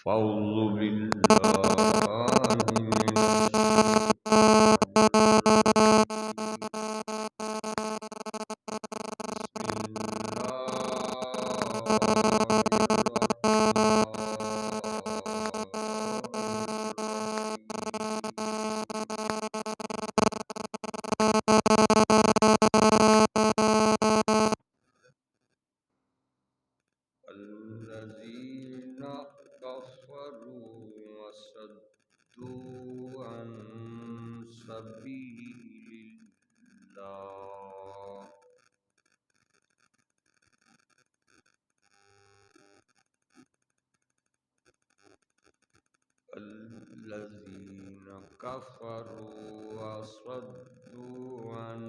فأعوذ بالله من الشيطان الرجيم. بسم الله الرحمن الرحيم. الذين كفروا وصدوا عن سبيل الله الذين كفروا وصدوا عن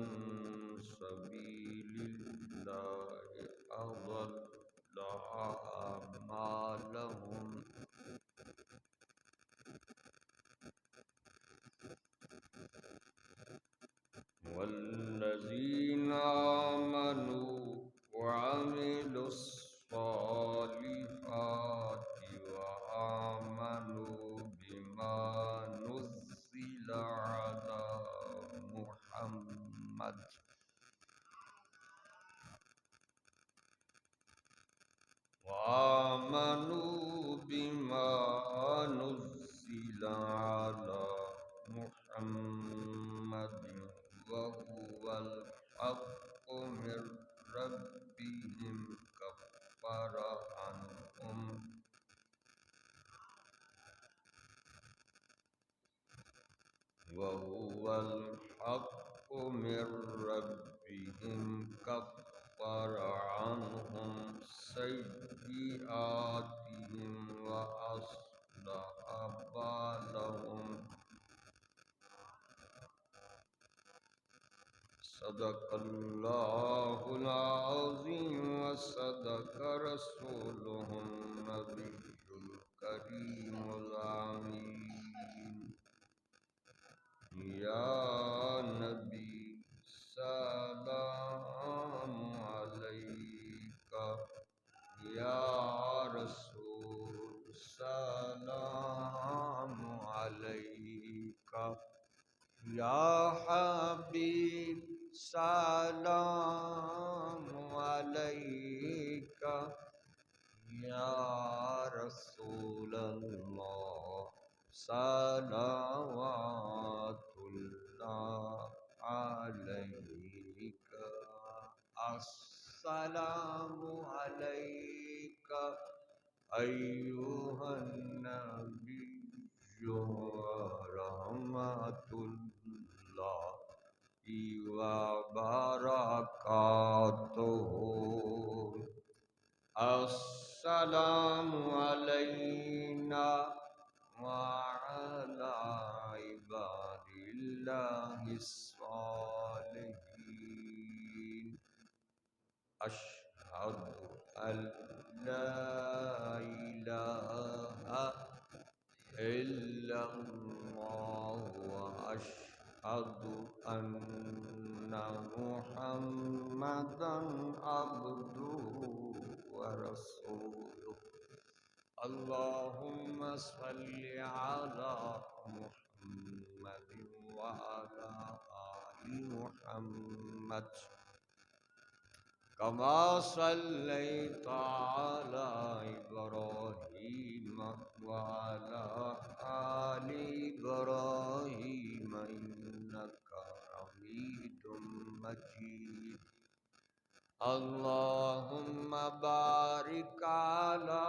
سبيل الله أضل أعمالهم والذين آمنوا وعملوا الصالحات وآمنوا بما نزل على محمد وآمنوا بما نزل على محمد وهو الحق من ربهم وهو الحق من ربهم كفر عنهم سيئاتهم وأصلح بالهم. صدق الله العظيم وصدق رسوله النبي الكريم الأمين. يا نبي سلام عليك، يا رسول سلام عليك، يا حبيب سلام عليك، يا رسول الله صلوات الله عليك. السلام عليك أيها النبي ورحمة الله وبركاته. السلام علينا وعلى عباد الله الصالحين. أشهد أن لا إله إلا الله وأشهد أن محمدا عبده ورسوله. اللهم صل على محمد وعلى آل محمد كما صليت على إبراهيم وعلى آل إبراهيم إنك حميد مجيد. اللهم بارك على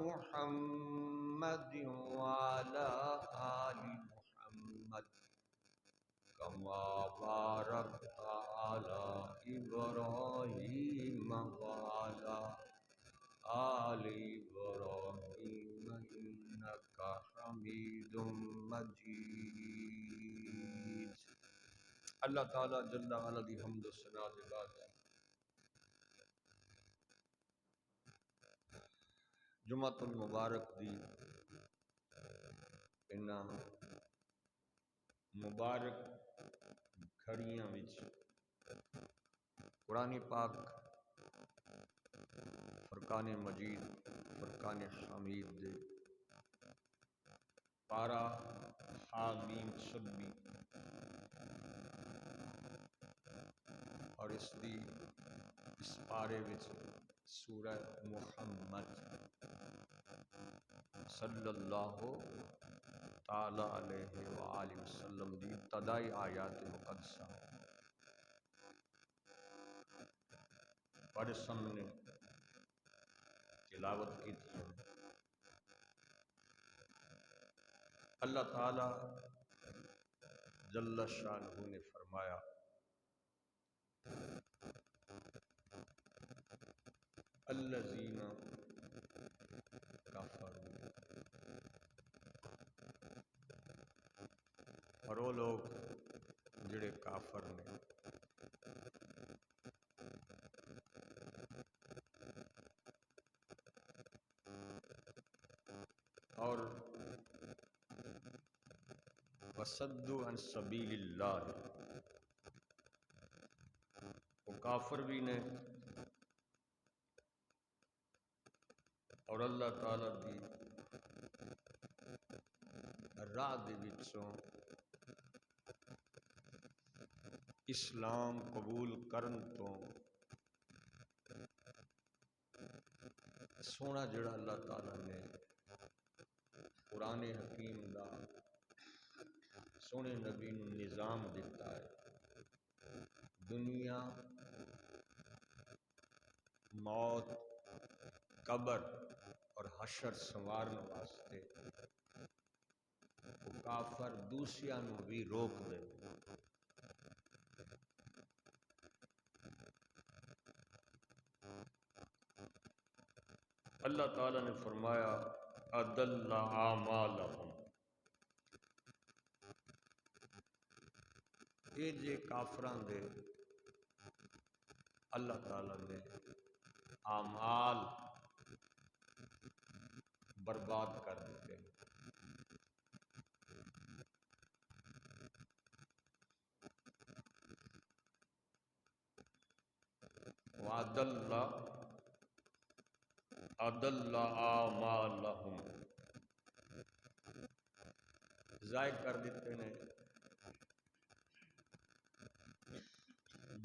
محمد وعلى آل محمد كما باركت على إبراهيم وعلى آل إبراهيم إنك حميد مجيد. اللہ تعالیٰ جل وعلا دی حمد و ثنا دے بعد جمعۃ المبارک دی انہاں مبارک گھڑیاں وچ قرآن پاک فرقان مجید فرقان حمید دے پارا حامیم سبی اور اس پارے وچ سورہ محمد صلی اللہ تعالی علیہ وآلہ وسلم دی ابتدائی آیات مقدسہ پر سامنے تلاوت کی تھی۔ اللہ تعالی جل شانہ نے فرمایا الذین کفروا، اور وہ لوگ جڑے کافر نے اور وصدوا عن سبیل اللہ، وہ کافر بھی نے اور اللہ تعالی دی راہ دے وچوں اسلام قبول کرن تو سونا جڑا اللہ تعالی نے قرآن حکیم دا سونے نبی نو نظام دیتا ہے، دنیا موت قبر اور حشر سنوارن واسطے وہ کافر دوسریاں نو بھی روک دے۔ اللہ تعالی نے فرمایا اضل اعمالہم، یہ جے کافران دے اللہ تعالی نے اعمال برباد کر دیتے ہیں۔ اضل اعمالہم، ضائع کر دیتے ہیں،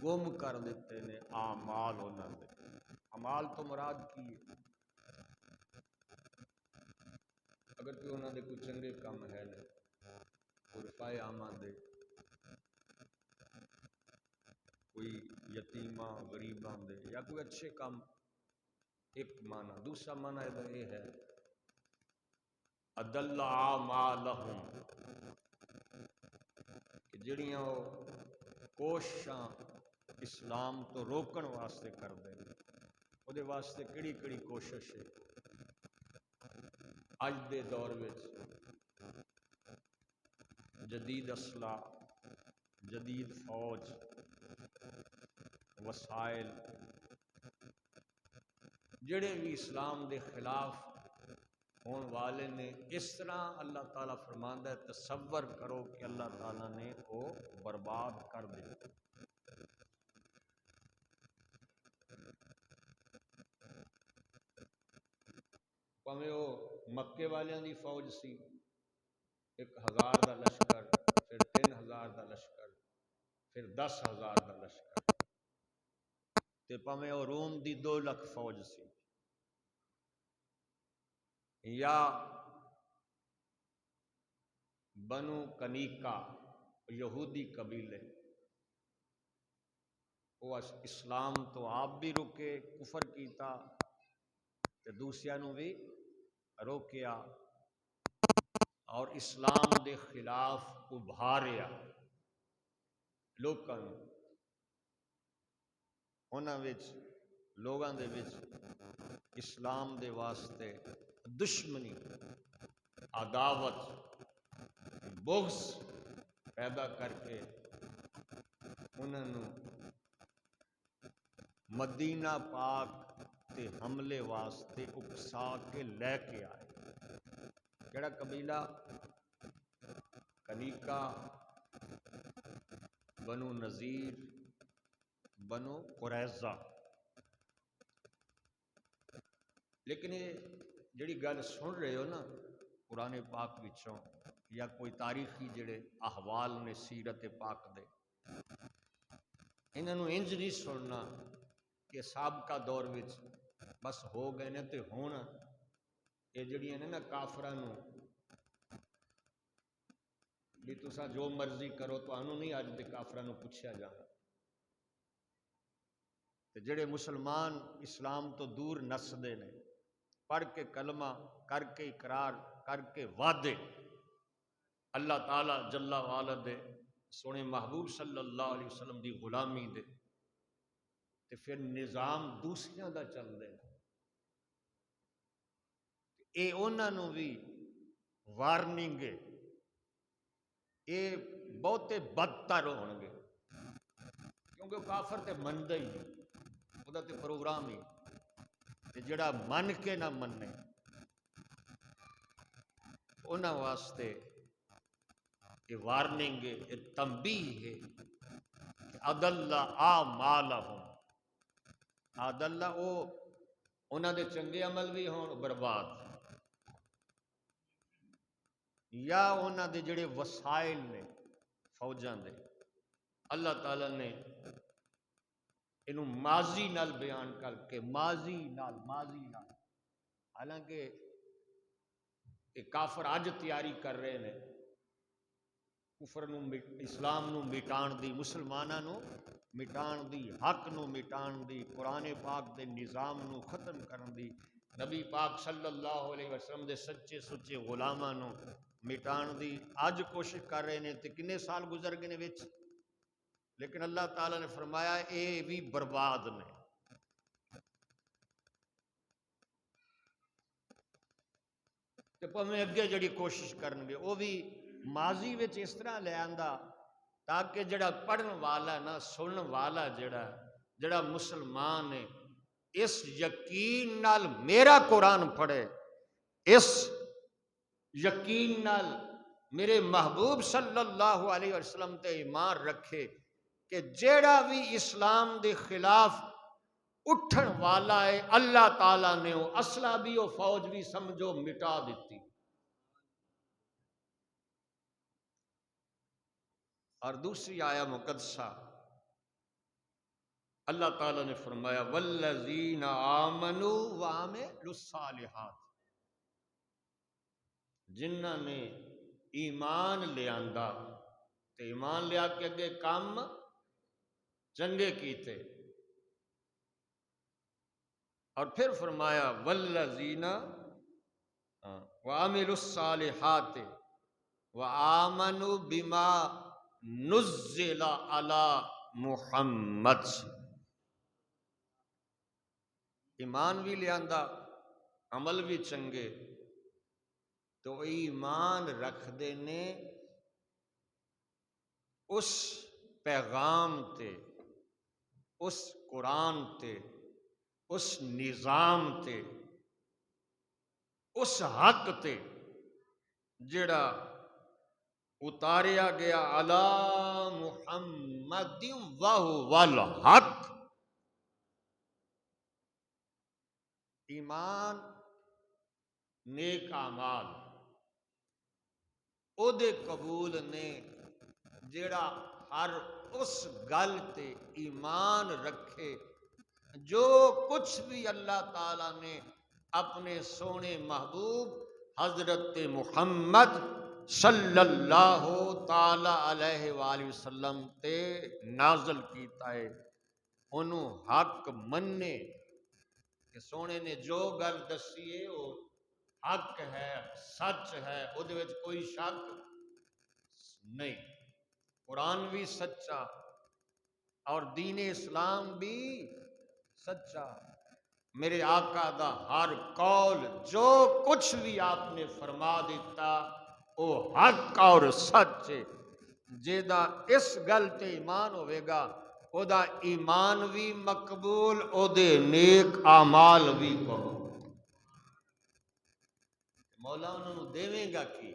گم کر دیتے ہیں اعمال انہاں دے۔ اعمال تو مراد کی ہے؟ اگر کوئی انہاں دے کوئی چنگے کام ہے نے رفائے عامہ دے، کوئی یتیماں غریباں دے، یا کوئی اچھے کام، ایک معنی۔ دوسرا معنی یہ ہے اضل اعمالہم کہ جڑیاں وہ کوششاں اسلام تو روکن واسطے کر دے، وہ دے واسطے کڑی کڑی کوشش ہے۔ اج دے دور وچ جدید اسلحہ، جدید فوج، وسائل، جڑے بھی اسلام دے خلاف ہون والے نے، اس طرح اللہ تعالیٰ فرماندا ہے تصور کرو کہ اللہ تعالیٰ نے وہ برباد کر دیا۔ پاویں وہ مکے والیاں دی فوج سی، 1000 دا لشکر، پھر 3000 دا لشکر، پھر 10,000 دا لشکر، تے پاویں وہ روم دی 2 لکھ فوج سی، یا بنو کنیکا یہودی قبیلے، وہ اسلام تو آپ بھی رکے، کفر کیتا تے دوسریاں نو بھی روکیا اور اسلام دے خلاف ابھاریا لوکاں نو۔ انہاں وچ لوگاں دے وچ اسلام دے واسطے دشمنی، عداوت، بغض پیدا کر کے انہاں نو مدینہ پاک تے حملے واسطے اکسا کے لے کے آئے۔ کیڑا قبیلہ؟ کنیکا، بنو نذیر، بنو قریظہ۔ لیکن یہ جڑی گل سن رہے ہو نا قرآن پاک وچوں، یا کوئی تاریخی جڑے احوال نے سیرت پاک دے، انہوں انج نہیں سننا کہ سابقہ دور وچ بس ہو گئے نے تے ہون یہ جڑیاں نے نا کافرانوں بھی تسا جو مرضی کرو تو انہوں نہیں اج دے کافرانوں پوچھیا جانا، تے جڑے مسلمان اسلام تو دور نسدے نے، پڑھ کے کلمہ کر کے اقرار کر کے وعدے اللہ تعالی جل وعلا دے سونے محبوب صلی اللہ علیہ وسلم دی غلامی دے، تے پھر نظام دوسریاں دا چل دے، اے انہاں نوں بھی وارننگ ہے، اے بہتے بدتر ہون گے، کیونکہ کافر تے مندے ہی نہیں، وہ تے پروگرام ہی تے جڑا من کے نہ مننے انہاں واسطے یہ وارننگ ہے، یہ تنبیہ ہے کہ اضل اعمالہم، اضل او انہاں دے چنگے عمل بھی ہون برباد، یا انہاں دے جڑے وسائل نے فوجاں دے، اللہ تعالیٰ نے انہوں ماضی نال بیان کر کے ماضی نال حالانکہ یہ کافر اج تیاری کر رہے ہیں کفر نو اسلام نو مٹان دی، مسلماناں نو مٹان دی، حق نو مٹان دی، قرآن پاک دے نظام نو ختم کرن دی، نبی پاک صلی اللہ علیہ وسلم دے سچے سچے غلاماں نو مٹان دی اج کوشش کر رہے ہیں، تے کنے سال گزر گئے نے وچ، لیکن اللہ تعالیٰ نے فرمایا اے بھی برباد نے، تے پویں اگے جڑی کوشش کرن گے وہ بھی ماضی وچ اس طرح لے آندا تاکہ جڑا پڑھن والا نا سنن والا جڑا مسلمان ہے اس یقین نال میرا قرآن پڑھے، اس یقین نال میرے محبوب صلی اللہ علیہ وسلم تے ایمان رکھے کہ جیڑا بھی اسلام دے خلاف اٹھن والا ہے اللہ تعالیٰ نے وہ اسلحہ بھی وہ فوج بھی سمجھو مٹا دیتی، اور دوسری آیا مقدسہ اللہ تعالیٰ نے فرمایا والذین آمنوا وعملوا الصالحات، جنہاں نے ایمان لے آندا تے ایمان لیا کے اگے کام چنگے کیتے، اور پھر فرمایا والذین وعملوا الصالحات وآمنوا بما نزل علی محمد، ایمان بھی لے آندا عمل بھی چنگے، تو ایمان رکھ دینے اس پیغام تے، اس قرآن تے، اس نظام تے، اس حق تے جڑا اتاریا گیا علی محمد وہو الحق، ایمان نیک اعمال او دے قبول نے جڑا ہر اس گل تے ایمان رکھے جو کچھ بھی اللہ تعالیٰ نے اپنے سونے محبوب حضرت محمد صلی اللہ تعالی علیہ وآلہ وسلم تے نازل کیتا ہے انہوں حق مننے کہ سونے نے جو گل دسی ہے وہ حق ہے، سچ ہے، وہ دے وچ کوئی شک نہیں، قرآن بھی سچا اور دین اسلام بھی سچا، میرے آقا دا ہر قول جو کچھ بھی آپ نے فرما دیتا وہ حق اور سچ ہے، جیدہ اس گل تے ایمان ہوئے گا او دا ایمان بھی مقبول، او دے نیک اعمال بھی قبول، مولا انہوں دیویں گا کی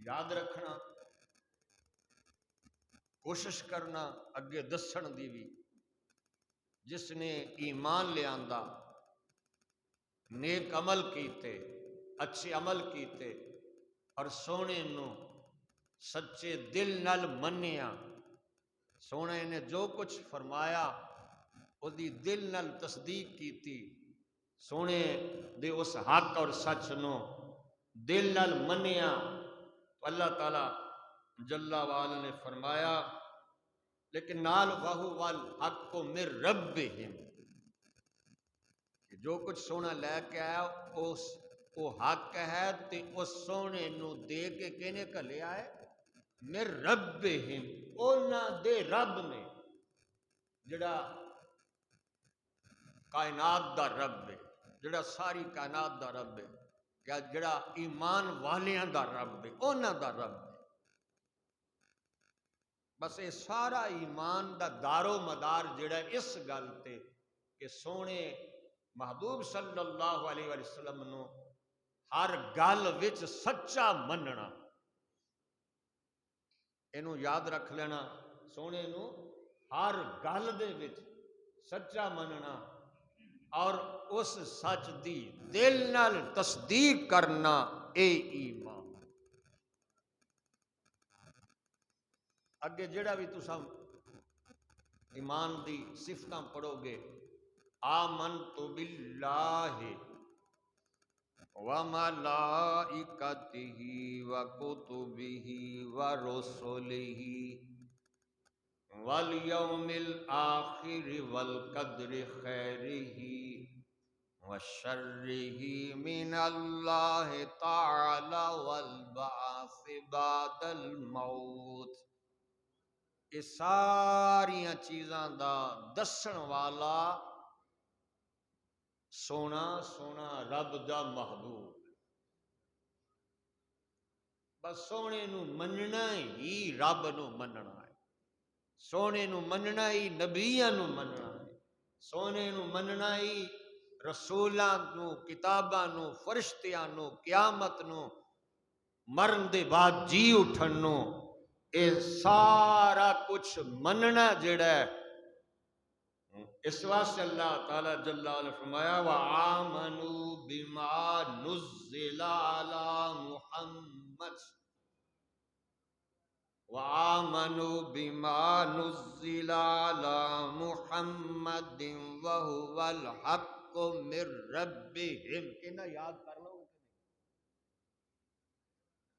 یاد رکھنا، کوشش کرنا اگے دسن دی بھی، جس نے ایمان لے آندا نیک عمل کیتے اچھے عمل کیتے اور سونے نو سچے دل نال منیا، سونے نے جو کچھ فرمایا وہ دی دل نال تصدیق کیتی، سونے دے اس حق اور سچ نو دل نال منیا، تو اللہ تعالی جل وعلا نے فرمایا لیکن نال وَهُوَ الْحَقُّ مِن رَبِّهِمْ، جو کچھ سونا لے کے آیا وہ حق ہے تے اس سونے نو دے کے کہنے کا لے آئے مِن رَبِّهِمْ، اونا دے رب نے جڑا کائنات دا رب ہے، جڑا ساری کائنات دا رب ہے، کیا جڑا ایمان والیاں دا رب ہے، اونا دا رب ہے۔ بس یہ سارا ایمان دا دارو مدار جڑا اس گل تے کہ سونے محبوب صلی اللہ علیہ وسلم نو ہر گل وچ سچا مننا، اینو یاد رکھ لینا، سونے نو ہر گل دے وچ سچا مننا اور اس سچ دی دل نال تصدیق کرنا، اے ایمان۔ اگے جڑا بھی تساں ایمان دی صفتاں پڑھو گے، آمنت باللہ وملائکتہ وکتبہ ورسلہ والیوم الآخر والقدر خیرہ وشرہ من اللہ تعالی والبعث بعد الموت، یہ ساریاں چیزاں دا دسن والا سونا سونا رب دا محبوب، بس سونے نو مننا ہی رب نو مننا ہے، سونے نو مننا ہی نبیاں نو مننا ہے، سونے نو مننا ہی رسولاں نو، کتاباں نو، فرشتیاں نو، قیامت نو، مرن دے بعد جی اٹھن نو، اے سارا کچھ مننا جڑا ہے۔ اس واسطے اللہ تعالی جل وعلا فرمایا وَآمَنُوا بِمَا نُزِّلَ عَلَى مُحَمَّدٍ وَآمَنُوا بِمَا نُزِّلَ عَلَى مُحَمَّدٍ وَهُوَ الْحَقُّ مِن رَبِّهِمْ، انہاں یاد کر لو،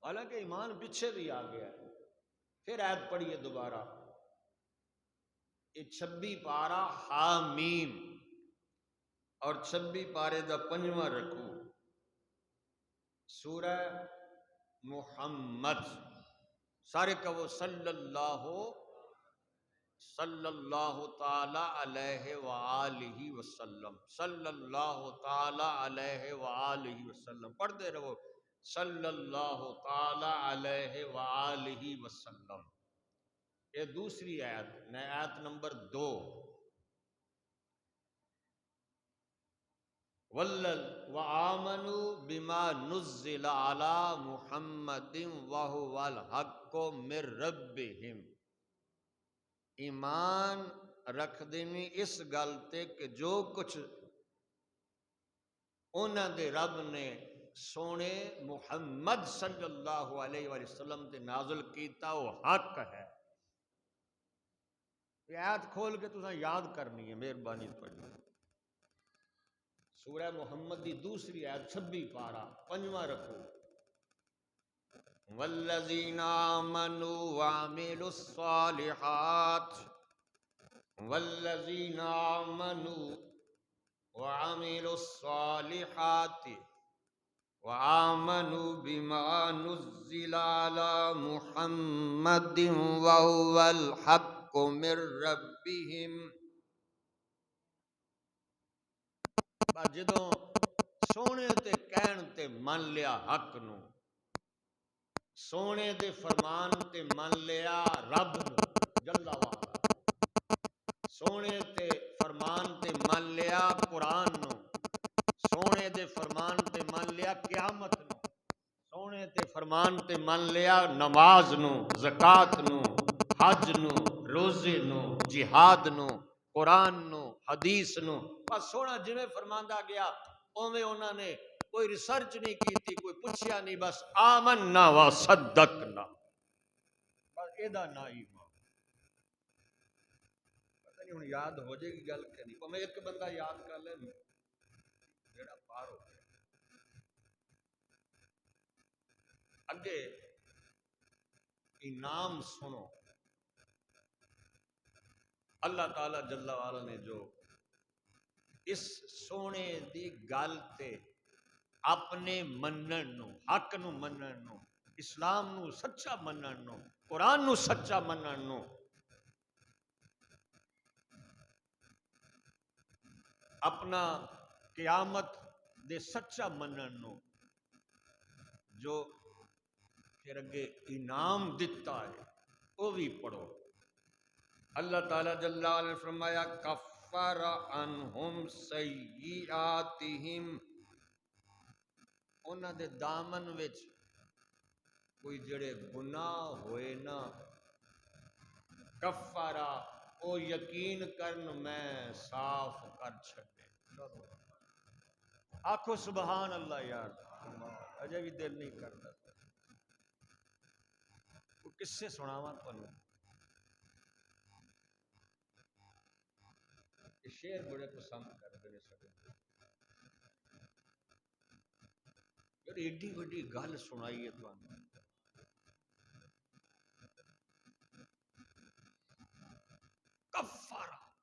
حالانکہ ایمان پیچھے بھی آ گیا ہے۔ پھر آیت پڑھیے دوبارہ، یہ 26 پارہ حامیم اور 26 پارے دا 5واں رکوع، سورہ محمد، سارے کہو صلی اللہ تعالی علیہ وآلہ وسلم، صلی اللہ تعالی علیہ وآلہ وسلم، پڑھتے رہو صلی اللہ تعالی علیہ وآلہ وسلم۔ یہ دوسری آیت، آیت نمبر 2، وَآمَنُوا بِمَا نُزِّلَ عَلَى مُحَمَّدٍ وَهُوَ الْحَقُّ مِن رَبِّهِمْ، ایمان رکھ دینی اس گل تے کہ جو کچھ انہاں دے رب نے سونے محمد صلی اللہ علیہ وسلم تے نازل کیتا وہ حق ہے۔ یہ آیت کھول کے تساں یاد کرنی ہے، مہربانی پڑھنی، سورہ محمد دی دوسری آیت 26 پارہ 5واں رکوع، والذین آمنوا وعملوا الصالحات، والذین آمنوا وعملوا الصالحات وآمنوا بما نزل على محمد وهو الحق من ربهم، جدوں سونے تے کہن تے من لیا حق نو، سونے دے فرمان تے من لیا رب نو جل وعلا، سونے تے فرمان تے من لیا قرآن نو، سونے دے فرمان تے من لیا قیامت نو، سونے تے فرمان تے من لیا نماز نو، زکات نو، حج نو، روزے نو، جہاد نو، قرآن نو، حدیث نو، بس سونا جویں فرماندا گیا اوویں انہاں نے کوئی ریسرچ نہیں کی تھی، کوئی پوچھیا نہیں، بس آمنا و صدقنا، بس یہ نا ایمان۔ پتہ نہیں ہوں یاد ہو جائے گی گل کہ نہیں، پر میں ایک بندہ یاد کر لے جڑا پار ہو گیا۔ اگے انعام سنو، اللہ تعالی جل وعلا نے جو اس سونے دی گل تے اپنے منن نو، حق نو منن نو، اسلام نو سچا منن نو، قرآن نو سچا منن نو، اپنا قیامت دے سچا منن نو جو پھر اگے انعام دیتا ہے وہ بھی پڑھو۔ اللہ تعالیٰ جل وعلا نے فرمایا کفر عنہم سیئاتہم، انہاں دے دامن وچ کوئی جڑے گناہ ہوئے نا، کفارا او یقین کرن میں صاف کر چھڈے۔ آکھو سبحان اللہ یار، اجے بھی دل نہیں کرتا۔ کس سے سناواں تانوں؟ شعر بڑے پسند کرتے ہیں سب، یار ایڈی وڈی گل سنائی ہے تانوں۔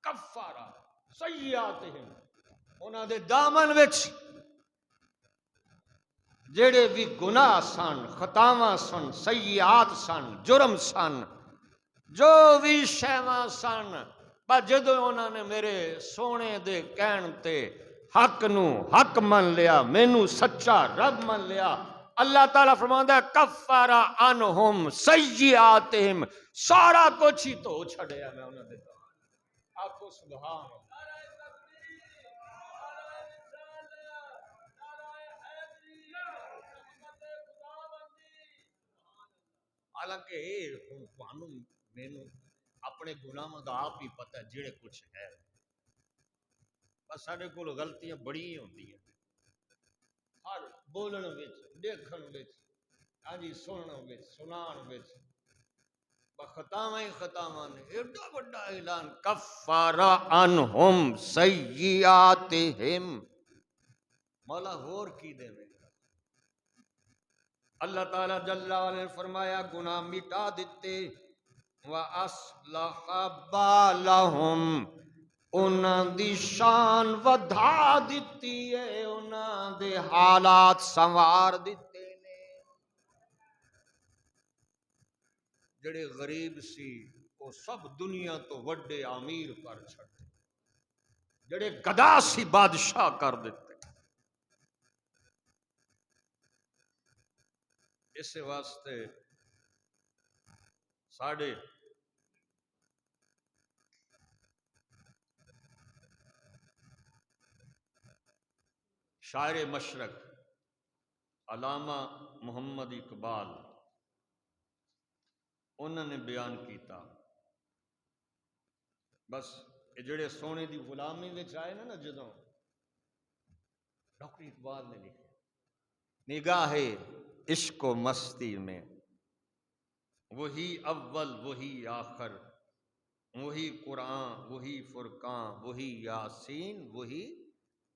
کفارا سیئاتہم، انہاں دے دامن وچ جڑے بھی گناہ سن، خطاواں سن، سیئات سن، جرم سن، جو بھی شیواں سن، پر جدو انہوں نے میرے سونے دے کہن تے حق نو حق من لیا، مینو سچا رب من لیا، اللہ تعالیٰ فرماتا ہے کفر عنہم سیئاتہم، سارا کچھ ہی تو چھڑیا میں انہوں نے۔ آخو سبحان اللہ۔ حالانکہ مینو اپنے گناہاں دا آپ ہی پتہ ہے جڑے کچھ ہے، بس ساڈے کول غلطیاں بڑی ہوندی ہیں، ہر بولن وچ، دیکھن وچ، ہاں جی سنن وچ، سنان وچ، خطاواں ہی خطاواں نے۔ ایڈا بڑا اعلان کفر عنہم سیئاتہم، مولا ہور کی دے میں؟ اللہ تعالیٰ جل وعلا نے فرمایا گناہ مٹا دیتے، وَأَصْلَحَ بَالَهُمْ، انہاں دی شان ودھا دیتی ہے، انہاں دے حالات سنوار دیتے نے۔ جڑے غریب سی وہ سب دنیا تو وڈے امیر کر چھڑے، جڑے گدا سی بادشاہ کر دیتے۔ اس واسطے ساڑھے شاعر مشرق علامہ محمد اقبال انہوں نے بیان کیتا، بس یہ جڑے سونے دی غلامی وچ آئے نا جدوں، ڈاکٹر اقبال نے لکھا نگاہ عشق و مستی میں وہی اول وہی آخر، وہی قرآن وہی فرقان وہی یاسین وہی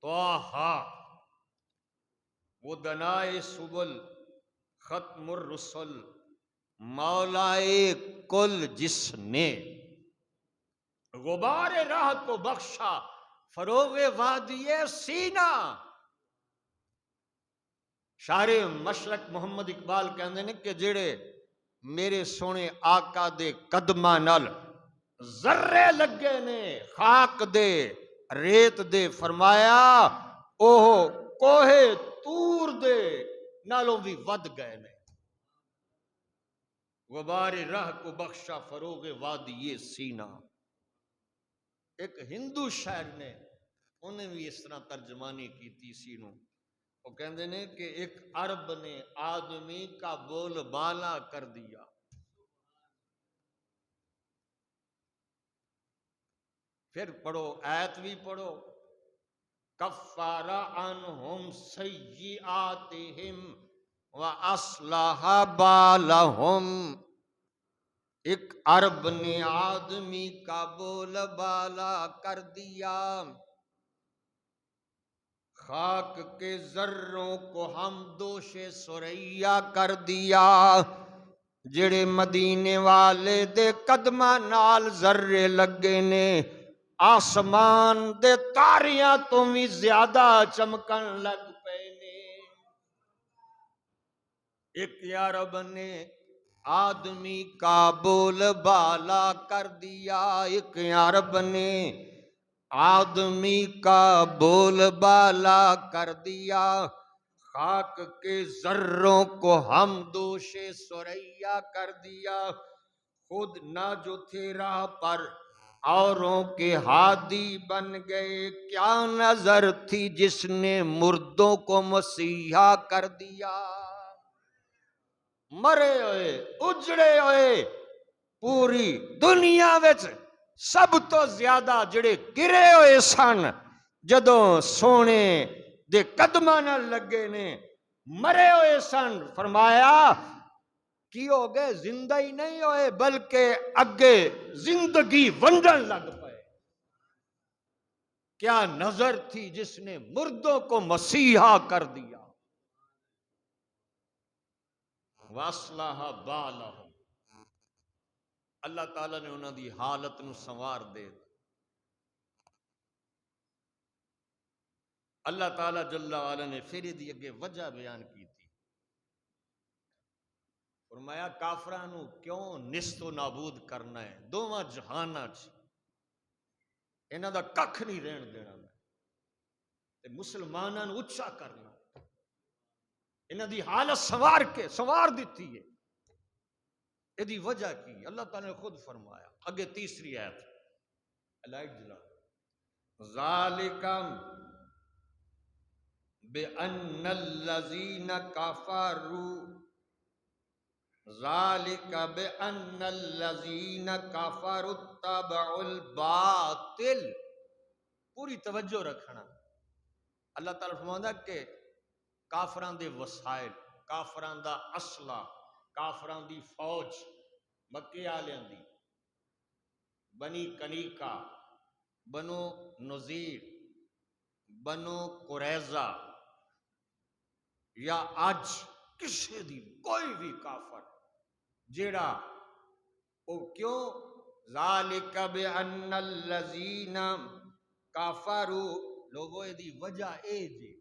طٰہٰ، وہ دنائے سبل ختم الرسل مولائے کل، جس نے غبار راہ کو بخشا فروغ وادی سینہ۔ شاعر مشرق محمد اقبال کہندے نے کہ جڑے میرے سونے آقا دے قدماں نال ذرے لگے نے خاک دے ریت دے، فرمایا اوہ کوہ طور دے نالوں بھی ود گئے نے۔ غبار راہ کو بخشا فروغ وادی سینہ۔ ایک ہندو شاعر نے انہیں بھی اس طرح ترجمانی کی سی نو، وہ کہندے نے کہ ایک عرب نے آدمی کا بول بالا کر دیا، پھر پڑھو آیت بھی پڑھو، کفر عنہم سیئاتہم واصلح بالہم. ایک عرب نے آدمی کا بول بالا کر دیا، خاک کے ذروں کو ہم دوش سریا کر دیا. جڑے مدینے والے دے قدماں نال ذرے لگے نے، آسمان دے تاریاں تو بھی زیادہ چمکن لگ پے نے. ایک عرب نے آدمی کا بول بالا کر دیا، ایک عرب نے آدمی کا بول بالا کر دیا، خاک کے ذروں کو ہم دوش سریا کر دیا. خود نہ جو تھے راہ پر اوروں کے ہادی بن گئے، کیا نظر تھی جس نے مردوں کو مسیحا کر دیا. مرے ہوئے اجڑے ہوئے پوری دنیا وچ سب تو زیادہ جڑے گرے ہوئے سن، جدوں سونے دے قدماں نال لگے نے مرے ہوئے سن. فرمایا کی ہو گئے؟ زندہ ہی نہیں ہوئے بلکہ اگے زندگی ونڈن لگ پئے. کیا نظر تھی جس نے مردوں کو مسیحا کر دیا. واصلح بالہم، اللہ تعالیٰ نے انہوں دی حالت نو سنوار دے. اللہ تعالیٰ جل وعلا نے پھر دی اگے وجہ بیان کی تھی. فرمایا کافراں نو کیوں نست و نابود کرنا ہے؟ دوواں جہاناں چ انہاں دا ککھ نہیں رہن دینا میں، تے مسلماناں نو اچا کرنا. انہاں دی حالت سنوار دیتی ہے. ایدی وجہ کی اللہ تعالیٰ نے خود فرمایا. اگے تیسری آیت لائٹ جلا. ذالکم بِأَنَّ الَّذِينَ كَفَرُوا، ذَلِكَ بِأَنَّ الَّذِينَ كَفَرُوا اتَّبَعُوا الْبَاطِلَ. پوری توجہ رکھنا. اللہ تعالیٰ فرماتا کہ کافران دے وسائل، کافران دا اسلحہ، کافران دی فوج، مکے آلیاں دی، بنی کنیکا، بنو نذیر، بنو قریظہ، یا اج کسی دی کوئی بھی کافر جیڑا او کیوں ذالک بان الذین کافروا، لوگوں دی وجہ اے جی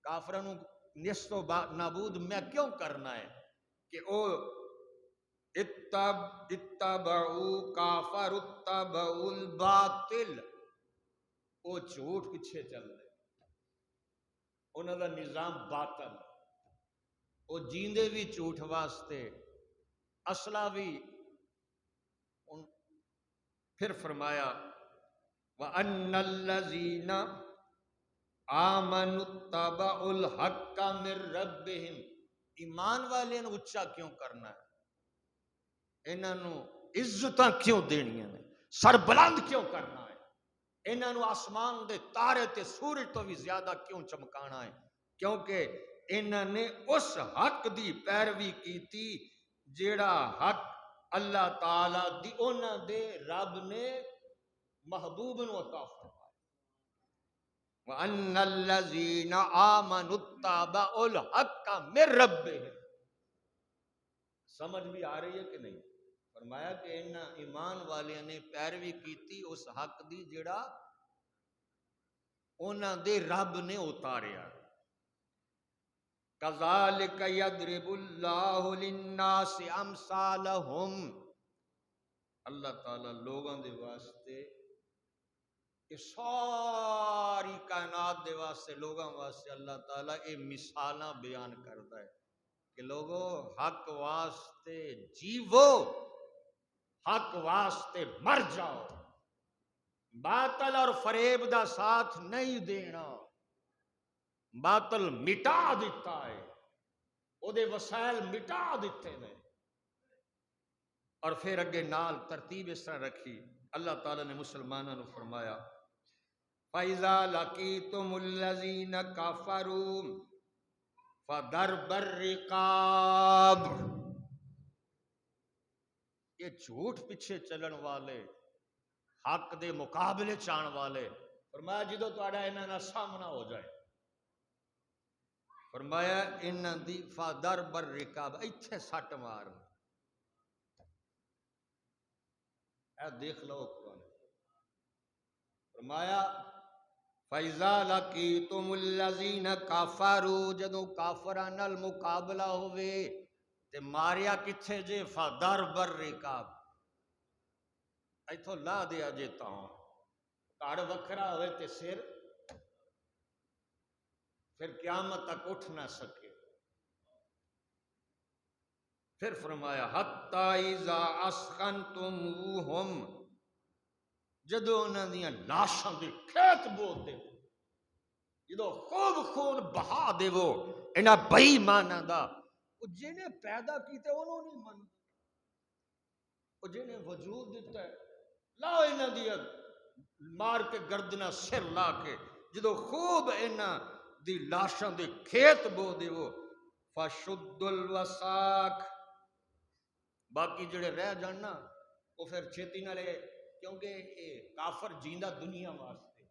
کافراں نو نیست و نابود میں کیوں کرنا ہے کہ او اتبعوا کافر اتبعوا الباطل، او جھوٹ پیچھے چل رہے، انہوں دا نظام باطل، وہ جیندے بھی جھوٹ واسطے، اصلہ بھی. پھر فرمایا وَأَنَّ الَّذِينَ آمَنُوا اتَّبَعُوا الْحَقَّ مِن رَبِّهِمْ. ایمان والے نو اچا کیوں کرنا ہے؟ انہاں نو عزتاں کیوں دینیاں نے؟ سر بلند کیوں کرنا ہے؟ انہاں نو آسمان دے تارے تے سورج تو بھی زیادہ کیوں چمکانا ہے؟ کیونکہ انہاں نے اس حق دی پیروی کی تھی جیڑا حق اللہ تعالی دی انہاں دے رب نے محبوب نو عطا فرمایا. وَأَنَّ الَّذِينَ آمَنُوا اتَّبَعُوا الْحَقَّ مِن رَبِّهِمْ. سمجھ بھی آ رہی ہے کہ نہیں؟ فرمایا کہ انہاں ایمان والیاں نے پیروی کیتی اس حق دی جڑا انہاں دے رب نے اتاریا. کذالک یضرب اللہ للناس امثالہم. اللہ تعالیٰ لوگوں دے واسطے، یہ ساری کائنات دے واسطے، لوگوں واسطے اللہ تعالیٰ یہ مثالاں بیان کرتا ہے کہ لوگوں حق واسطے جیو، حق واسطے مر جاؤ، باطل اور فریب دا ساتھ نہیں دینا. باطل مٹا دیتا ہے، او دے وسائل مٹا دیتے ہیں. اور پھر اگے نال ترتیب اس طرح رکھی. اللہ تعالیٰ نے مسلمانوں نے فرمایا فَإِذَا لَقِيتُمُ الَّذِينَ كَفَرُوا فَضَرْبَ الرِّقَابِ، یہ جھوٹ پیچھے چلن والے، حق دے مقابلے چان والے، فرمایا جدو تہاڈا انہاں نال سامنا ہو جائے، فرمایا انہاں دی فَضَرْبَ الرِّقَابِ، ایتھے سٹ مار، اے دیکھ لو قرآن، فرمایا فَإِذَا لَقِيتُمُ الَّذِينَ كَفَرُوا، جدوں کافراں نال مقابلہ ہوئے تے ماریا کتھے جے، فَضَرْبَ الرِّقَابِ، ایتھوں لا دیا جے تاں کاڑ وکھرا ہوئے تے سر پھر قیامت تک اٹھ نہ سکے، پھر فرمایا حَتَّى إِذَا أَسْخَنْتُمُوهُمْ، جدو انہاں دیاں لاشاں دے کھیت بو دے، جدو خوب خون بہا دے وہ انہاں بے ایماناں دا، وہ جنہیں پیدا کیتے انہوں نہیں من، وہ جنہیں وجود دیتا ہے لاؤ انہاں دیا مار کے گردنہ سر لا کے، جدو خوب انہاں دی لاشاں دے کھیت بو دے وہ فَشُدُّ الْوَسَاقِ، باقی جڑے رہ جاننا وہ پھر چھیتی نہ رہے، کیونکہ یہ کافر جیندہ دنیا واسطے،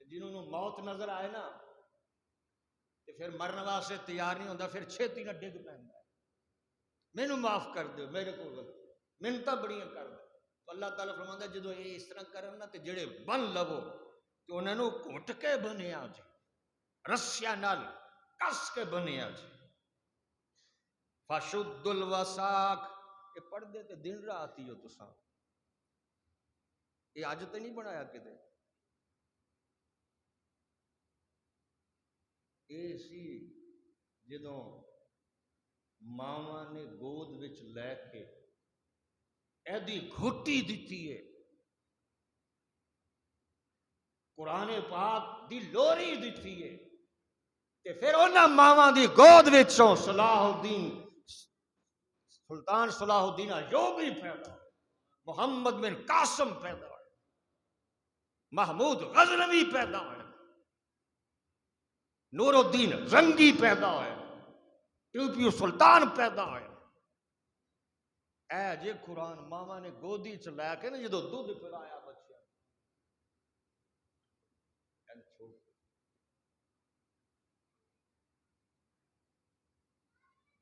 جنہوں نے موت نظر آئے نا تو پھر مرن واسطے تیار نہیں ہوتا، پھر چھیتی نہ ڈگ پیندا ہے، مینوں معاف کر دیو میرے کو غلط، منتاں بڑیاں کر دے، تو اللہ تعالیٰ فرماتا ہے جدو یہ اس طرح کرن نا تے جڑے بن لو تو انہاں نوں گھٹ کے بنیا جی، رسیاں نال کس کے بنیا جی، فَشُدُّ الْوَسَاقِ، یہ پڑھ دے تے دن رات ہی ہو تساں، یہ اج تے نہیں بنایا کدے، یہ سی جدوں ماواں نے گود وچ لے کے ایدی گھٹی دیتی ہے، قرآن پاک دی لوری دیتی ہے، تے پھر انہاں ماواں دی گود وچوں صلاح الدین سلطان صلاح الدین ایوبی پیدا ہوئے، محمد بن قاسم پیدا ہوئے، محمود غزنوی پیدا ہوئے، نور الدین رنگی پیدا ہوئے، ٹیپو سلطان پیدا ہوئے، اے جے قرآن ماما نے گودی چ لے کے نا جدو دودھ پلایا بچیا،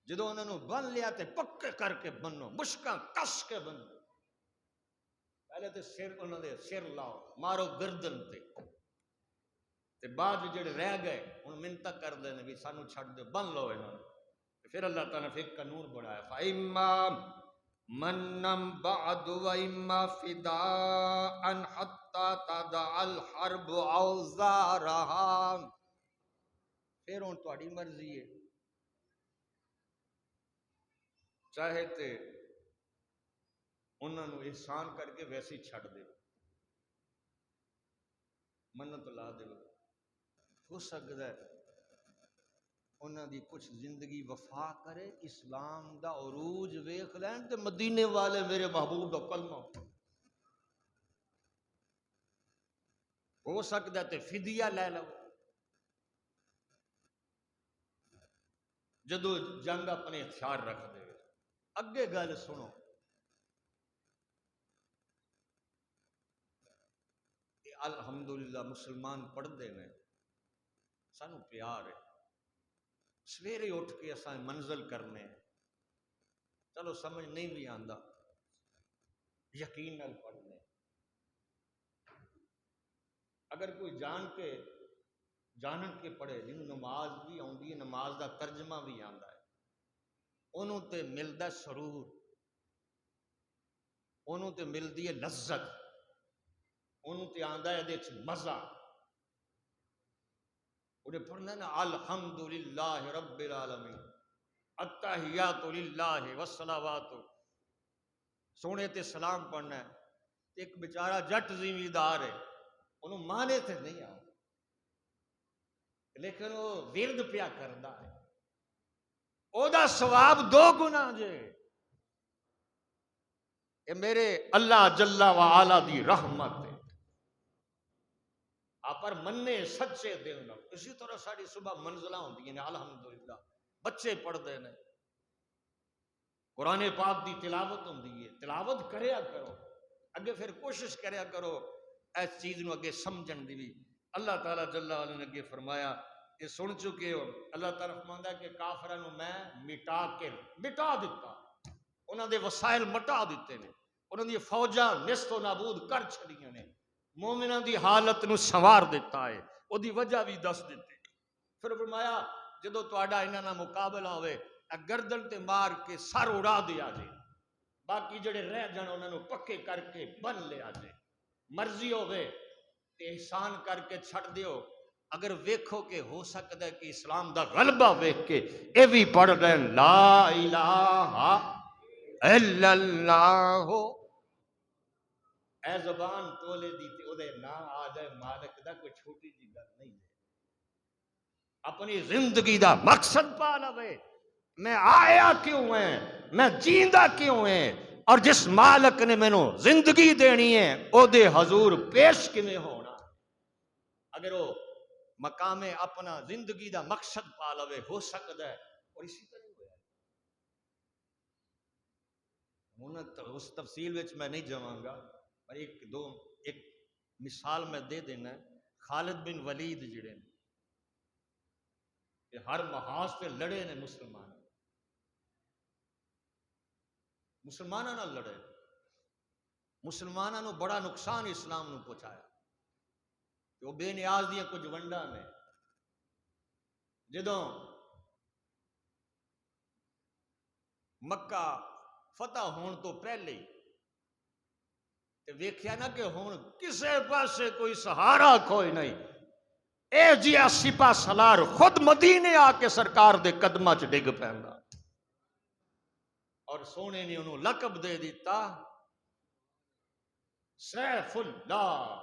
جدو انہوں نے بن لیا تے پکے کر کے بنو، مشکاں کس کے بنو، پہلے تے سر انہوں نے سر لاؤ مارو گردن تے بعد جڑے رہ گئے ان منتہ کر دے نے بھی سانو چھڑ دے بن لو انہوں نے، پھر اللہ تعالیٰ نے ایک قانون بڑھایا فَإِمَّا مَنَّمْ بَعْدُ وَإِمَّا فِدَاءً حَتَّى تَضَعَ الْحَرْبُ أَوْزَارَهَا، پھر ہن تہاڈی مرضی ہے، چاہے تے انہوں نے احسان کر کے ویسے ہی چھڑ دے، منت لا دے، ہو سکتا ہے انہوں دی کچھ زندگی وفا کرے، اسلام دا عروج ویکھ لین تے مدینے والے میرے محبوب دا کلمہ ہو سکتا ہے تے فدیہ لے لو، جدو جنگ اپنے اختیار رکھ دے، اگے گل سنو، الحمدللہ مسلمان پڑھ دے نے، سانو پیار ہے، سویرے اٹھ کے اساں منزل کرنے، چلو سمجھ نہیں بھی آندا، یقین نال پڑھنے، اگر کوئی جانن کے پڑھے جنہوں نماز بھی آندی ہے، نماز دا ترجمہ بھی آندا ہے، انہوں تے ملدا سرور، انہوں تے ملدی ہے لذت، انہوں تے آندا ہے دے مزہ، انہیں پڑھنا ہے نا الحمدللہ رب العالمین، التحیات للہ والصلوات، سونے تے سلام پڑھنا ہے، ایک بیچارہ جٹ زمیندار ہے، انہوں مانے تے نہیں آ لیکن وہ ورد پیا کردا ہے، او دا ثواب 2 گنا جے، اے میرے اللہ جل و علا دی رحمت ہے، آپ پر مننے سچے دل نال. اسی طرح ساری صبح منزلہ ہوندی ہیں الحمدللہ. بچے پڑھتے ہیں قرآن پاک دی تلاوت ہوندی ہے, تلاوت کریا کرو اگے, پھر کوشش کریا کرو اس چیز نو اگے سمجھن دی بھی. اللہ تعالیٰ جل وعلا نے اگے فرمایا کہ سن چکے ہو, اللہ تعالیٰ فرماتا ہے کہ کافراں نو میں مٹا دیتا, انہاں دے وسائل مٹا دیتے نے, انہاں دی فوجاں نیست و نابود کر چھڑیاں نے, مومناں دی حالت نو سنوار دیتا ہے, او دی وجہ بھی دس دیتے. پھر فرمایا جدو تہاڈا انہاں نال مقابلہ ہوئے گردن تے مار کے سر اڑا دیا جے, باقی جڑے رہ جان انہاں نو پکے کر کے بن لیا جے. مرضی ہوئے تے احسان کر کے چھڑ دیو, اگر ویکھو کہ ہو سکتا ہے کہ اسلام دا غلبہ ویکھ کے اے بھی پڑھ رہے لا الہ الا اللہ, اے زبان تولے دی تے او دے نا آ جائے مالک دا, کوئی چھوٹی جی گل نہیں ہے. اپنی زندگی دا مقصد پا لوے, میں آیا کیوں ہے, میں جیندہ کیوں ہے, اور جس مالک نے میں نو زندگی دینی ہے او دے حضور پیش کیویں ہونا. اگر وہ مقام اپنا زندگی دا مقصد پا لوے ہو سکتا ہے. اور اسی طرح ہوا ہوں اس تفصیل وچ میں نہیں جاواں گا, پر ایک مثال میں دے دینا. خالد بن ولید جڑے نے کہ ہر محاذ پہ لڑے نے مسلمانوں نال لڑے, مسلمانوں نو بڑا نقصان اسلام نو پہنچایا. وہ بے نیاز دیا کچھ ونڈا نے جدوں مکہ فتح ہون تو پہلے تے ویکھیا نا کہ ہون کسے پاسے کوئی سہارا کوئی نہیں, اے جیا سپاہ سالار خود مدینے آ کے سرکار دے قدماں چ ڈگ پیندا, اور سونے نے انہوں لقب دے دیتا سیف اللہ,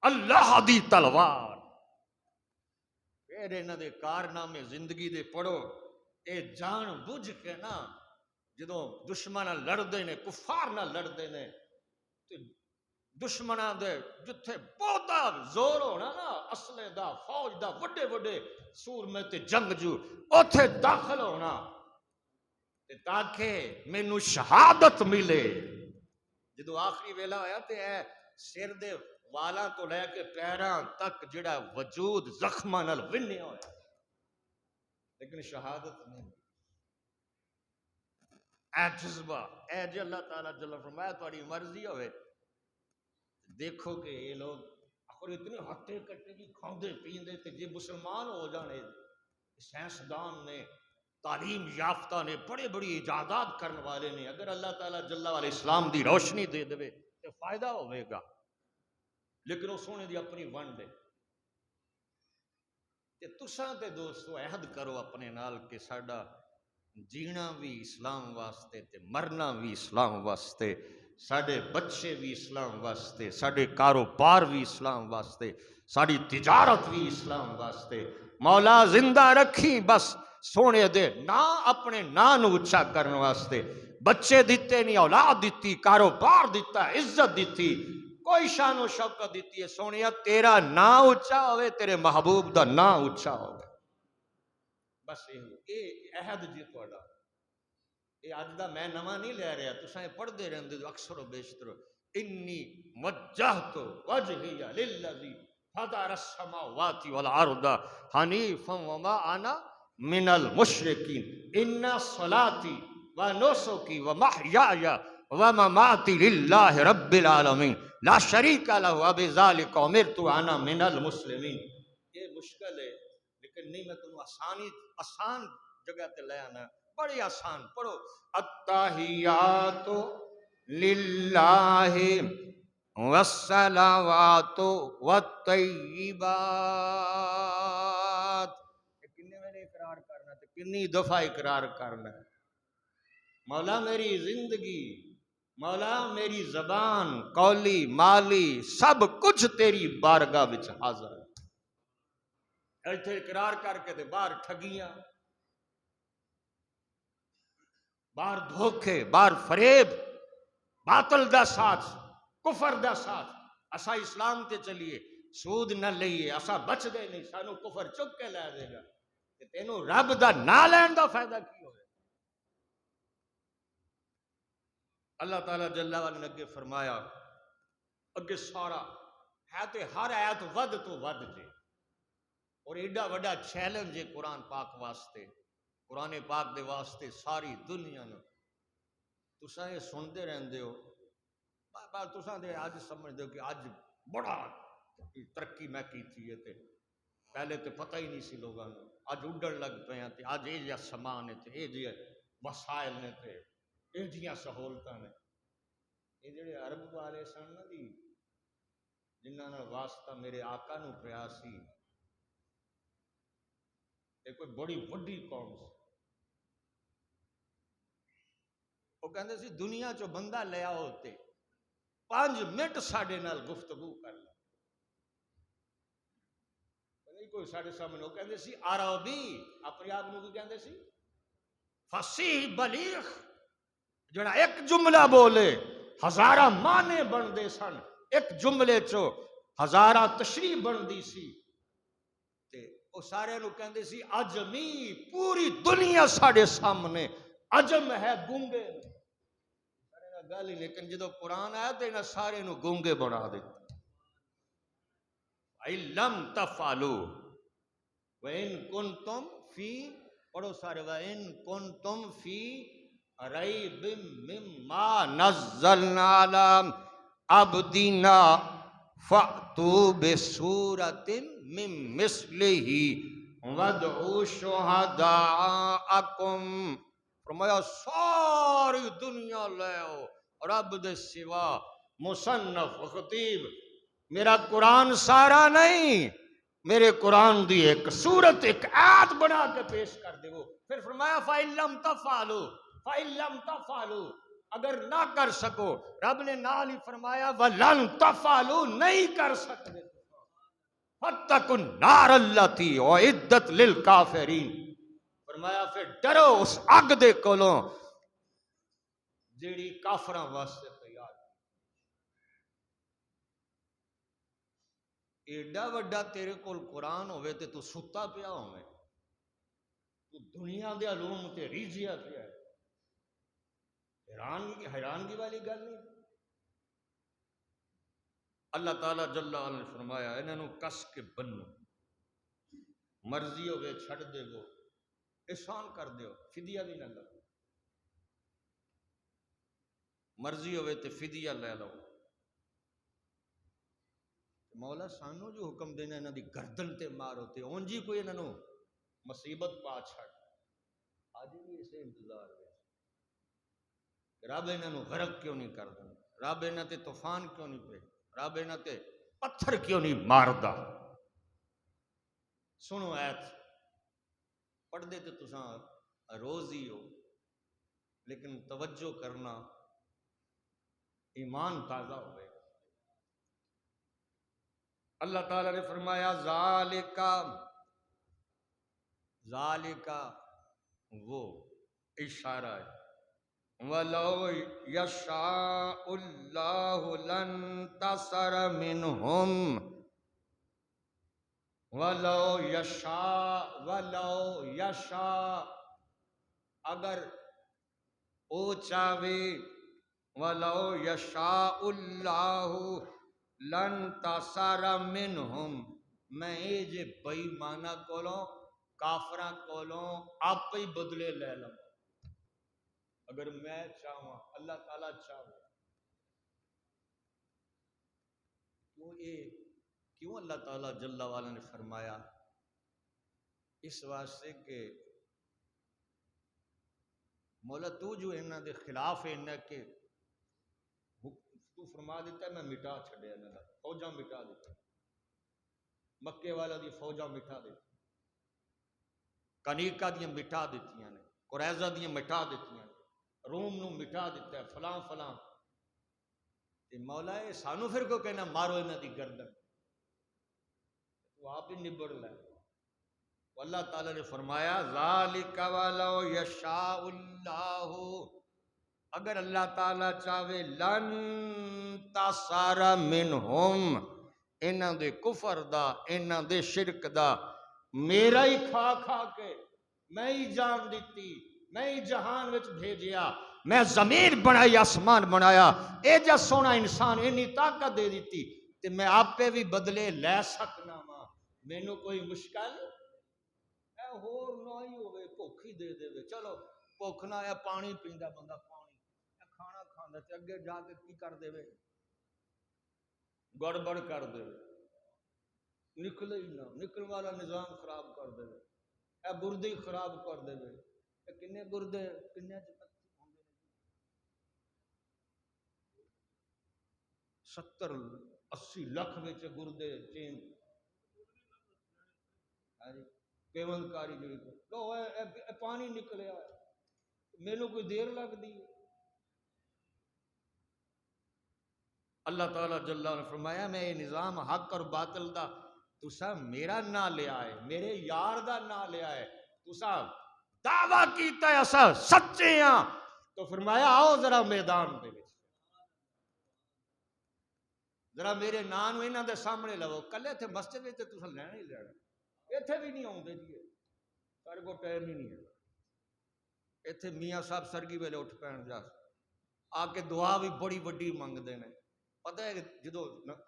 اللہ دی تلوار. پھر انہاں دے کارنامے زندگی دے پڑھو, اے جان بوجھ کے نا جدوں دشمناں لڑدے نے, کفار نہ لڑدے نے, تے دشمناں دے جتھے بہت زور ہونا نا اسلحے دا, فوج دا, وڈے وڈے سورمے تے جنگجو اوتھے داخل ہونا تے تاکہ مینوں شہادت ملے. جدوں آخری ویلا ہویا تے اے سر دے والاں تو لے کے پیراں تک جڑا وجود زخماں نال ونیا ہویا, لیکن شہادت نہیں. اے جذبہ, اے جی اللہ تعالیٰ جل فرمایا تہاڈی مرضی ہوئے دیکھو کہ یہ لوگ آخر اتنے ہٹے کٹے بھی کھاندے پیندے تے جے مسلمان ہو جانے, سائنسدان نے, تعلیم یافتہ نے, بڑے بڑی ایجادات کرنے والے نے, اگر اللہ تعالیٰ جل وعلا اسلام دی روشنی دے دے تے فائدہ ہوئے گا. لیکن وہ سونے دی اپنی ونڈ ہے. تے تساں تے دوستو عہد کرو اپنے نال کہ ساڈا جینا بھی اسلام واسطے تے مرنا بھی اسلام واسطے, ساڈے بچے بھی اسلام واسطے, ساڈے کاروبار بھی اسلام واسطے, ساڈی تجارت بھی اسلام واسطے. مولا زندہ رکھی بس سونے دے نا اپنے نا نو اچھا کرنے واسطے. بچے دیتے نہیں, اولاد دیتی, کاروبار دیتا, عزت دیتی, کوئی شان و شوکت دیتی ہے. سونے تیرا نا اچھا ہوئے, تیرے محبوب دا نا اچھا ہوئے, بس یہ عہد جی تہاڈا. یہ اج دا میں نواں نہیں لے رہا, تساں پڑھدے رہندے ہو اکثر و بیشتر. انی وجہت وجہی للذی فطر السماوات والارض حنیفا وما انا من المشرکین ان صلاتی ونسکی ومحیای ومماتی للہ رب العالمین لا شریک لہ وبذلک امرت وانا من المسلمین. یہ مشکل ہے لیکن نہیں, میں تمہیں آسان جگہ تے لے آنا, بڑی آسان. پڑھو التحیات للہ والصلوات والطیبات. کتنے میں اقرار کرنا ہے, کتنی دفعہ اقرار کرنا ہے. مولا میری زندگی, مولا میری زبان, قولی مالی سب کچھ تیری بارگاہ وچ حاضر ہے. ایتھے اقرار کر کے تے باہر ٹھگیاں, باہر دھوکے, باہر فریب, باطل دا ساتھ, کفر دا ساتھ. اسا اسلام تے چلیے، سود نہ لئیے، اسا بچ گئے نہیں، سانو کفر چک کے لے دے گا، تے تینوں رب دا نہ لین دا فائدہ کی ہوئے؟ اللہ تعالیٰ جل وعلا نے اگے فرمایا، اگے سارا ہے تے ہر آیت ود تو ود جے، اور ایڈا وڈا چیلنج ہے قرآن پاک واسطے، قرآن پاک دے واسطے ساری دنیا نے۔ تساں یہ سنتے رہندے ہو، تساں دے آج سمجھتے ہو کہ آج بڑا ترقی میں کی تھی، تے پہلے تے پتہ ہی نہیں سی لوگاں نوں، آج اڈن لگ پے ہیں، تے آج یہ جہاں سامان ہے، تے یہ جہاں وسائل نے، تے یہ جہاں سہولتاں نے۔ یہ جڑے عرب والے سن نا دی، جنہاں نال واسطہ میرے آقا نو پیا سی، یہ کوئی بڑی وڈی قوم سی۔ وہ کہندے سی دنیا چو بندہ لے آؤ تے 5 منٹ ساڈے نال گفتگو کر لے، نہیں کوئی ساڈے سامنے۔ وہ کہندے سی عربی، اپنے آپ نو کی کہندے سی؟ فصیح بلیغ، جڑا ایک جملہ بولے ہزارہ معنی بندے سن، ایک جملے چو ہزارہ تشریح بندی سی، تے وہ سارے نو کہندے سی عجمی، پوری دنیا ساڈے سامنے عجم ہے، گونگے گل ہی، لیکن جدو قرآن آیا تو انہاں سارے نو گونگے بنا دیتا۔ وَإِن لَمْ تَفْعَلُوا وَإِن كُنْتُمْ فِي، پڑھو سارے، وَإِن كُنْتُمْ فِي رَيْبٍ مِّمَّا نَزَّلْنَا عَلَىٰ عَبْدِنَا فَأْتُوا بِسُورَةٍ مِّن مِّثْلِهِ وَادْعُوا شُهَدَاءَكُمْ۔ فرمایا ساری دنیا لے آؤ، رب دے سوا مصنف خطیب میرا قرآن سارا نہیں، میرے قرآن دی ایک سورت، ایک آیت بنا کے پیش کر دے وہ۔ پھر فرمایا فَإِن لَمْ تَفْعَلُوا، فَإِن لَمْ تَفْعَلُوا، اگر نہ کر سکو، رب نے نال ہی فرمایا وَلَن تَفْعَلُوا، نہیں کر سکتے، فَاتَّقُوا النَّارَ الَّتِي أُعِدَّتْ لِلْكَافِرِينَ، فرمایا پھر ڈرو اس اگ دے کولوں جیڑی کافراں واسطے تیار۔ ایڈا وڈا تیرے کول قرآن ہوئے تے تو ستا پیا ہوئے، تو دنیا دے علوم تے ریجیا پیا ہے، حیرانگی والی گل نہیں۔ اللہ تعالیٰ جل وعلا نے فرمایا انہاں نوں کس کے بنو، مرضی ہوئے چھڑ دے گو، احسان کر دیو، فدیہ بھی نہ لو، مرضی ہوئے تے فدیہ لے لو۔ مولا سانو جو حکم دینا انہاں دی گردن تے مارو، تے اونجی کوئی انہاں نوں مصیبت پا چھڑ، آج بھی اسے انتظار ہے، رب انہاں نوں غرق کیوں نہیں کردا، رب انہاں تے طوفان کیوں نہیں پہ، رب انہاں تے پتھر کیوں نہیں ماردا۔ سنو ایت پڑھ دے تے تساں روز ہی ہو، لیکن توجہ کرنا، ایمان تازہ ہوئے۔ اللہ تعالیٰ نے فرمایا ذالکا وہ اشارہ ہے، وَلَوْ يَشَاءُ اللَّهُ لَانتَصَرَ مِنْهُمْ، وَلَوْ يَشَاء اگر او چاہے، وَلَوْ يَشَاءُ اللَّهُ لَانتَصَرَ مِنْهُمْ، میں اے جے بے ایماناں کولوں، کافراں کولوں آپ ہی بدلے لے لوں، اگر میں چاہواں، اللہ تعالیٰ چاہے۔ کیوں اللہ تعالیٰ جل وعلا نے فرمایا؟ اس واسطے کہ مولا تو جو انہاں دے خلاف ہے، انہاں کے تو فرما دیتا ہے میں مٹا چھڑے انہاں دا، فوجاں مٹا دیتا، مکے والا دی فوجاں مٹا دیتا، کنیکا دیاں مٹا دیتیاں نے، قریظہ دیاں مٹا دیتیاں نے، روم نو مٹا دیتا ہے، فلاں فلاں۔ تے مولا ہے سانو پھر کو کہنا مارو انہاں دی گردن، تو آپ ہی نبڑ لے۔ اللہ تعالیٰ نے فرمایا ذالک ولو یشاء اللہ، اگر اللہ تعالیٰ چاہے لن انتصر منہم، انہاں دے کفر دا، انہاں دے شرک دا میرا ہی کھا کھا کے میں ہی جان دیتی، میں ہی جہان وچ بھیجیا، میں زمین بنائی، آسمان بنایا، اے جا سونا انسان اینی طاقت دے دیتی تے میں آپے بھی بدلے لے سکنا وا، مینوں کوئی مشکل اے ہور نہ ہی ہوئے بھوک ہی دے دے، چلو بھوک نہ آیا پانی پیندا بندہ، پانی کھانا کھاندا تے اگے جا کے کی کر دے گڑبڑ کر دے، نکلے ہی نہ، نکل والا نظام خراب کر دے، اے گردے خراب کر دے، اے کنے گردے کنے 70-80 لاکھ وچ گردے چین پیوند کاری جڑی لو اے پانی نکلیا، مینوں کوئی دیر لگدی ہے؟ اللہ تعالیٰ جل نے فرمایا میں یہ نظام حق اور باطل دا تسا میرا نہ لیا ہے، میرے یار دا نہ لیا ہے، تسا دعویٰ کیتا ہے اسا سچے ہاں، تو فرمایا آؤ ذرا میدان دے وچ، ذرا میرے نام نو انہاں دے سامنے لو، کلے تھے مسجد وچ تے تسا لینا ہی لینا، ایتھے بھی نہیں آوندے جی، سارے کو ٹائم ہی نہیں ہے، ایتھے میاں صاحب سرگی ویلے اٹھ پین جا آ کے دعا بھی بڑی وڈی منگدے نے، پتہ ہے جدو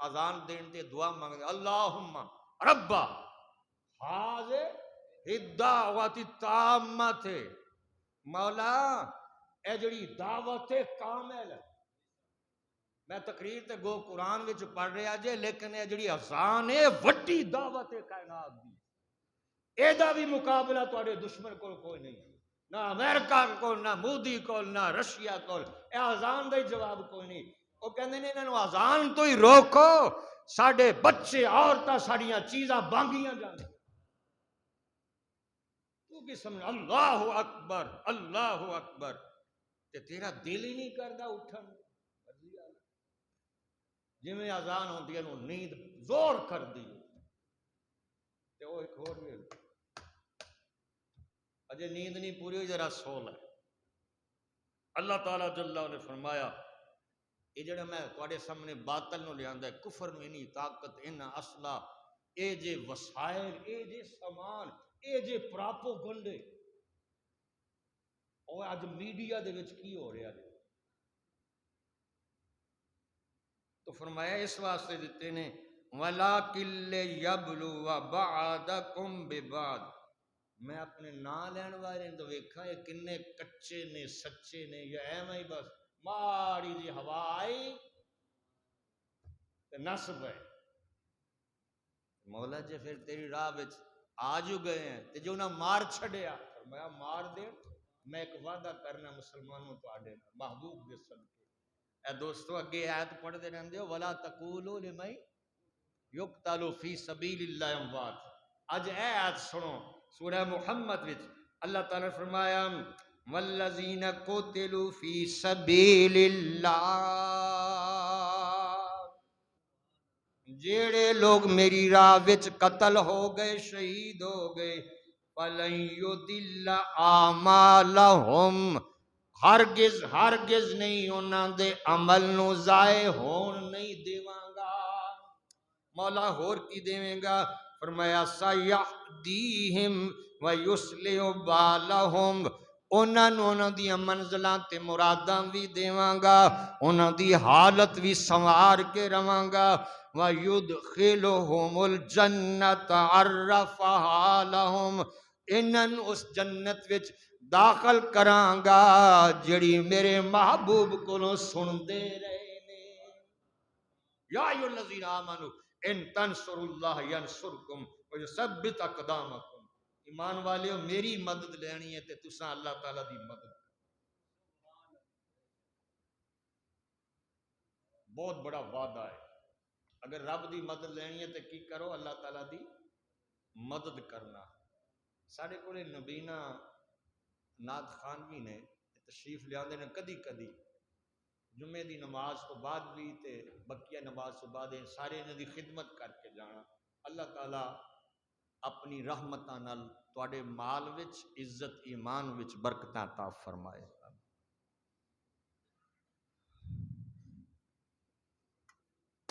اذان دین تے دعا منگدے اللہم ربا حاضر الدعوت التامت، مولا اے جڑی دعوت کامل، میں تقریر تے گو قرآن وچ پڑھ رہا جے، لیکن اے جڑی اذان ہے وڈی دعوت کائنات دی، اے دا بھی مقابلہ تواڈے دشمن کول کوئی نہیں، نہ امریکہ کول، نہ مودی کول، نہ رشیا کول، اے اذان دا ہی جواب کوئی نہیں، وہ کہندے نے انہاں نو اذان تو ہی روکو، ساڈے بچے عورتاں ساڈیاں چیزاں بانگیاں جاندیاں، تو کی سمجھ اللہ اکبر اللہ اکبر، تے تیرا دل ہی نہیں کردا اٹھن، جی میں اذان ہوندی ہے نو نیند زور کر دی تے وہ ایک اور بھی اجے نیند نہیں پوری ہوئی، ذرا سو لے۔ اللہ تعالیٰ جل نے فرمایا یہ جڑا میں تواڈے سامنے باطل نو لیاندا ہے، کفر نو انی طاقت، انہاں اصلہ، اے جے وسائل، اے جے سامان، اے جے پراپوگنڈے، اور اج میڈیا دے وچ کی ہو رہا ہے، تو فرمایا اس واسطے دیتے نے وَلَٰكِن لِّيَبْلُوَ بَعْضَكُم بِبَعْضٍ، میں اپنے نام لین والے تو ویکھا یہ کنے کچے نے سچے نے، یا ایویں ہی بس ماڑی جی ہوا آئی تے نصب ہے، مولا جی پھر تیری راہ وچ آ جو گئے ہیں تے جو نہ مار چھڑیا، فرمایا مار دے، میں ایک وعدہ کرنا مسلمانوں تواڈے نال محبوب دے صدقے، اے دوستو اگے آیت پڑھ دے رہندے ہو وَلَا تَقُولُوا لِمَن يُقْتَلُ فِي سَبِيلِ اللَّهِ أَمْوَاتٌ، اج اے آیت سنو سورہ محمد وچ اللہ تعالیٰ نے فرمایا وَالَّذِينَ قُتِلُوا فِي سَبِيلِ اللَّهِ، جیڑے لوگ میری راہ وچ قتل ہو گئے، شہید ہو گئے، فَلَن يُضِلَّ أَعْمَالَهُمْ، ہرگز نہیں انہاں دے عمل نو ضائع ہون نہیں دیواں گا، مولا ہور کی دیویں گا، فرمایا سَيَهْدِيهِمْ وَيُصْلِحُ بَالَهُمْ، انہاں دی منزلاں تے مراداں بھی دیواں گا، انہاں دی حالت بھی سنوار کے رواں گا، وَيُدْخِلُهُمُ الْجَنَّةَ عَرَّفَهَا لَهُمْ، انہاں اس جنت وچ داخل کراں گا جڑی میرے محبوب کولوں سن دے رہے نے، یا ایھا الذین آمنوا ان تنصروا اللہ ینصرکم ویثبت اقدامکم، ایمان والیو میری مدد لینی ہے تے تساں اللہ تعالیٰ دی مدد، بہت بڑا وعدہ ہے، اگر رب دی مدد لینی ہے تے کی کرو، اللہ تعالیٰ دی مدد کرنا۔ ساڈے کولے نبینا نعت خانوی نے تشریف لیاندے نے کدی کدی جمعے دی نماز تو بعد بھی تے بقیہ نماز تو بعد سارے انہاں دی خدمت کر کے جانا، اللہ تعالیٰ اپنی رحمتاں نال تواڈے مال وچ عزت ایمان وچ برکتاں عطا فرمائے۔